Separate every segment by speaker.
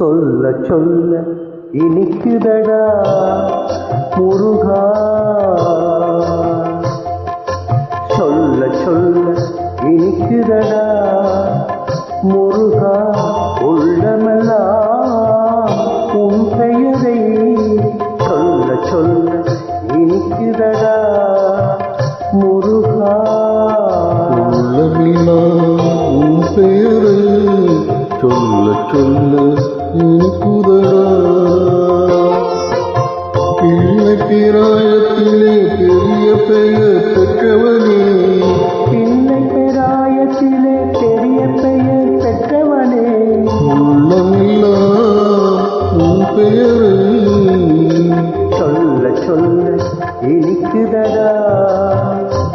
Speaker 1: சொல்ல சொல்ல இனிக்குதடா முருகா, சொல்ல சொல்ல இனிக்குதடா முருகா, உள்ளமெல்லாம் உன் பெயரை சொல்ல சொல்ல இனிக்குதடா முருகா,
Speaker 2: உள்ளமெல்லாம் உன் பெயரை சொல்ல சொல்ல இனிக்குதடா. பிள்ளை பிராயத்திலே பெரிய பெயர் பெற்றவனே,
Speaker 1: பிள்ளை பிராயத்திலே பெரிய பெயர் பெற்றவனே,
Speaker 2: உள்ளமெல்லாம் உன் பெயரை
Speaker 1: சொல்ல சொல்ல இனிக்குதடா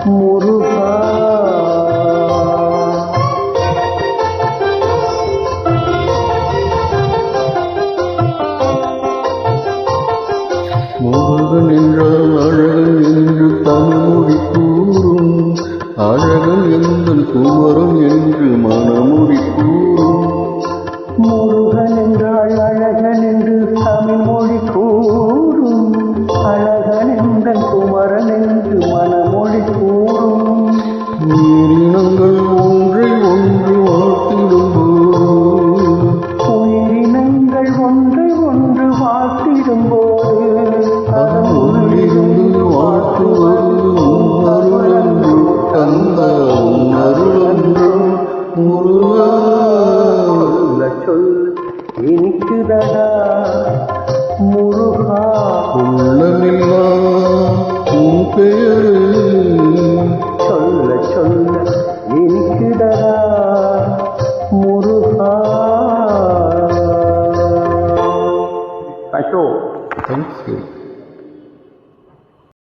Speaker 1: முருகா.
Speaker 2: முருகன் என்றால் அழகன் என்று தமிழ்மொழி கூறும், அழகன் எந்தன் குமரன் என்று மனமொழி கூறும்.
Speaker 1: முருகன் என்றால் அழகன் என்று தமிழ்மொழி கூறும், அழகன் எந்தன் குமரன் என்று மனமொழி கூறும்.
Speaker 2: உயிரினங்கள் ஒன்றை ஒன்று வாழ்த்திடும்போது,
Speaker 1: உயிரினங்கள் ஒன்றை ஒன்று வாழ்த்திடும்போது
Speaker 2: அதன் உள்ளிருந்து வாழ்த்துவது உன் அருளன்று, தந்த உன் அருளன்று முருகா.
Speaker 1: சொல்ல சொல்ல இனிக்குதடா முருகா,
Speaker 2: உள்ளமெல்லாம் உன் பெயரை
Speaker 1: சொல்ல சொல்ல இனிக்குதடா முருகா.
Speaker 2: Thank you.